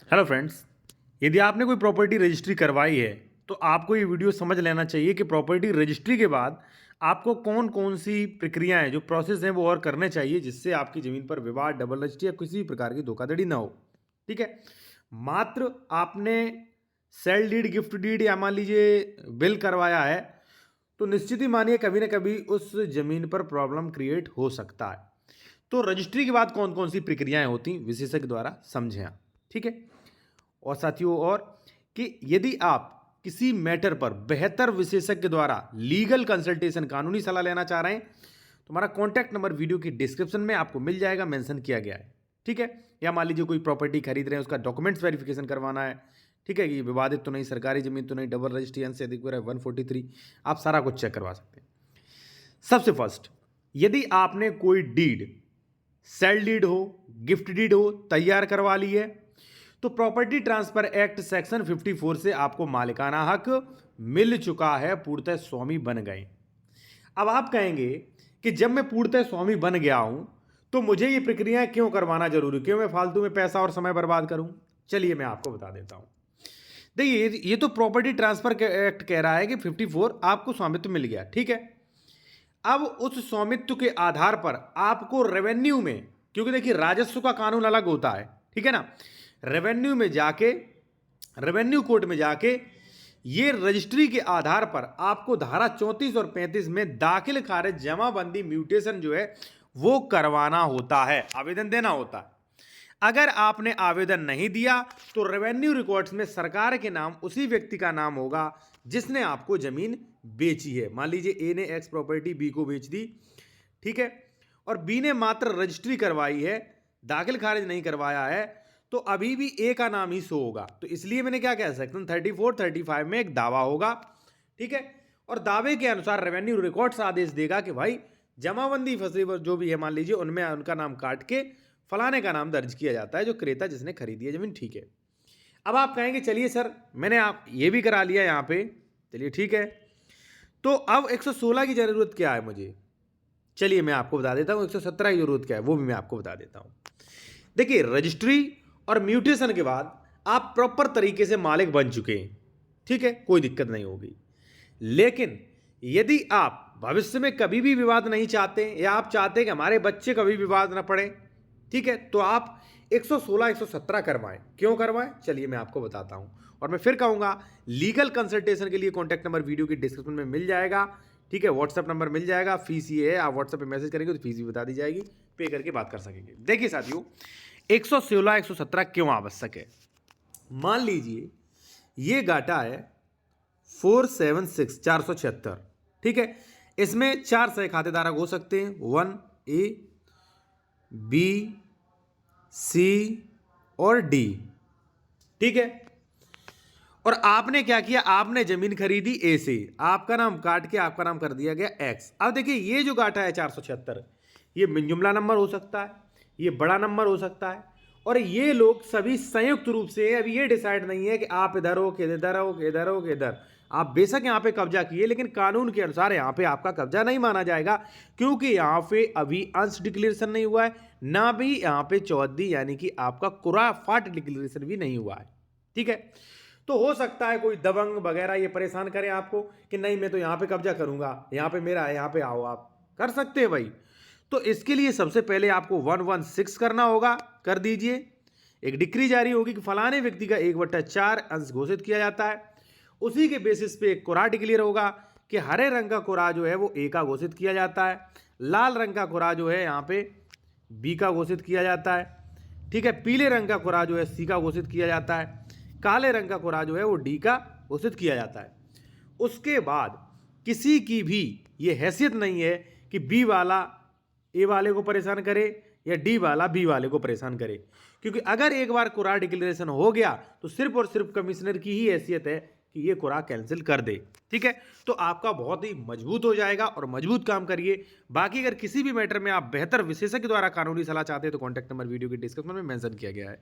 Hello friends. यदि आपने कोई प्रॉपर्टी रजिस्ट्री करवाई है तो आपको ये वीडियो समझ लेना चाहिए कि प्रॉपर्टी रजिस्ट्री के बाद आपको कौन कौन सी प्रक्रियाएं जो प्रोसेस हैं वो और करने चाहिए जिससे आपकी ज़मीन पर विवाद, डबल रजिस्ट्री या किसी भी प्रकार की धोखाधड़ी ना हो। ठीक है। मात्र आपने सेल डीड, गिफ्ट डीड या मान लीजिए विल करवाया है तो निश्चित ही मानिए कभी ना कभी उस ज़मीन पर प्रॉब्लम क्रिएट हो सकता है। तो रजिस्ट्री के बाद कौन कौन सी प्रक्रियाएं होती विशेषज्ञ द्वारा समझें आप। ठीक है। और साथियों, और कि यदि आप किसी मैटर पर बेहतर विशेषज्ञ द्वारा लीगल कंसल्टेशन, कानूनी सलाह लेना चाह रहे हैं तो हमारा कॉन्टैक्ट नंबर वीडियो की डिस्क्रिप्शन में आपको मिल जाएगा, मेंशन किया गया है। ठीक है। या मान लीजिए कोई प्रॉपर्टी खरीद रहे हैं, उसका डॉक्यूमेंट्स वेरिफिकेशन करवाना है। ठीक है कि ये विवादित तो नहीं, सरकारी जमीन तो नहीं, डबल रजिस्ट्री से अधिक 143, आप सारा कुछ चेक करवा सकते हैं। सबसे फर्स्ट, यदि आपने कोई डीड, सेल डीड हो, गिफ्ट डीड हो, तैयार करवा ली है तो प्रॉपर्टी ट्रांसफर एक्ट सेक्शन 54 से आपको मालिकाना हक मिल चुका है, पूर्णतः स्वामी बन गए। अब आप कहेंगे कि जब मैं पूर्णतः स्वामी बन गया हूं तो मुझे ये प्रक्रियाएं क्यों करवाना जरूरी, क्यों मैं फालतू में पैसा और समय बर्बाद करूं। चलिए मैं आपको बता देता हूं। देखिए, ये तो प्रॉपर्टी ट्रांसफर एक्ट कह रहा है कि 54 आपको स्वामित्व मिल गया। ठीक है। अब उस स्वामित्व के आधार पर आपको रेवेन्यू में, क्योंकि देखिए राजस्व का कानून अलग होता है, ठीक है ना, रेवेन्यू में जाके, रेवेन्यू कोर्ट में जाके ये रजिस्ट्री के आधार पर आपको धारा 34 और 35 में दाखिल खारिज, जमाबंदी, म्यूटेशन जो है वो करवाना होता है, आवेदन देना होता है। अगर आपने आवेदन नहीं दिया तो रेवेन्यू रिकॉर्ड्स में सरकार के नाम उसी व्यक्ति का नाम होगा जिसने आपको जमीन बेची है। मान लीजिए ए ने एक्स प्रॉपर्टी बी को बेच दी, ठीक है, और बी ने मात्र रजिस्ट्री करवाई है, दाखिल खारिज नहीं करवाया है, तो अभी भी ए का नाम ही शो होगा। तो इसलिए मैंने क्या कहा, सेक्शन 34, 35 में एक दावा होगा। ठीक है। और दावे के अनुसार रेवेन्यू रिकॉर्ड्स आदेश देगा कि भाई जमाबंदी फंसे जो भी है, मान लीजिए उनमें उनका नाम काट के फलाने का नाम दर्ज किया जाता है, जो क्रेता जिसने खरीदी है जमीन। ठीक है। अब आप कहेंगे चलिए सर मैंने आप ये भी करा लिया यहां पे, चलिए ठीक है, तो अब 116 की जरूरत क्या है मुझे। चलिए मैं आपको बता देता हूं 117 की जरूरत क्या है, वो भी मैं आपको बता देता हूं। देखिए, रजिस्ट्री और म्यूटेशन के बाद आप प्रॉपर तरीके से मालिक बन चुके हैं। ठीक है, कोई दिक्कत नहीं होगी। लेकिन यदि आप भविष्य में कभी भी विवाद नहीं चाहते या आप चाहते हैं कि हमारे बच्चे कभी विवाद ना पड़े, ठीक है, तो आप 116, 117 करवाएं। क्यों करवाएं, चलिए मैं आपको बताता हूं। और मैं फिर कहूंगा, लीगल कंसल्टेशन के लिए कॉन्टैक्ट नंबर वीडियो की डिस्क्रिप्शन में मिल जाएगा। ठीक है, व्हाट्सएप नंबर मिल जाएगा, फीस ये है, आप व्हाट्सएप पे मैसेज करेंगे तो फीस भी बता दी जाएगी, पे करके बात कर सकेंगे। देखिए साथियों, 116, 117 क्यों आवश्यक है। मान लीजिए ये गाटा है 476, 476। ठीक है। इसमें 4 सह खातेधारक हो सकते हैं, 1 ए, बी, सी और डी। ठीक है। और आपने क्या किया, आपने जमीन खरीदी ए से, आपका नाम काट के आपका नाम कर दिया गया एक्स। अब देखिए ये जो गाटा है 476, ये मिनजुमला नंबर हो सकता है, ये बड़ा नंबर हो सकता है, और ये लोग सभी संयुक्त रूप से, अभी ये डिसाइड नहीं है कि आप इधर हो कि इधर हो कि इधर हो कि इधर, आप बेशक यहां पे कब्जा किए लेकिन कानून के अनुसार यहां पे आपका कब्जा नहीं माना जाएगा, क्योंकि यहां पे अभी अंश डिक्लेरेशन नहीं हुआ है, ना भी यहां पे चौहद्दी यानी कि आपका कुरा फाट डिक्लेरेशन भी नहीं हुआ है। ठीक है। तो हो सकता है कोई दबंग वगैरह ये परेशान करें आपको कि नहीं मैं तो यहां पे कब्जा करूंगा, यहां पे मेरा है, यहां पे आओ, आप कर सकते हैं भाई। तो इसके लिए सबसे पहले आपको 116 करना होगा, कर दीजिए। एक डिक्री जारी होगी कि फलाने व्यक्ति का 1/4 अंश घोषित किया जाता है। उसी के बेसिस पे एक कोरा डिक्लेयर होगा कि हरे रंग का कोरा जो है वो ए का घोषित किया जाता है, लाल रंग का कोरा जो है यहाँ पे बी का घोषित किया जाता है। ठीक है। पीले रंग का कोरा जो है सी का घोषित किया जाता है, काले रंग का कोरा जो है वो डी का घोषित किया जाता है। उसके बाद किसी की भी ये हैसियत नहीं है कि बी वाला ए वाले को परेशान करे या डी वाला बी वाले को परेशान करे, क्योंकि अगर एक बार कुरा डिक्लेरेशन हो गया तो सिर्फ और सिर्फ कमिश्नर की ही हैसियत है कि ये कुरा कैंसिल कर दे। ठीक है। तो आपका बहुत ही मजबूत हो जाएगा और मजबूत काम करिए। बाकी अगर किसी भी मैटर में आप बेहतर विशेषज्ञ द्वारा कानूनी सलाह चाहते हैं तो कॉन्टैक्ट नंबर वीडियो की डिस्क्रिप्शन में मेंशन किया गया है।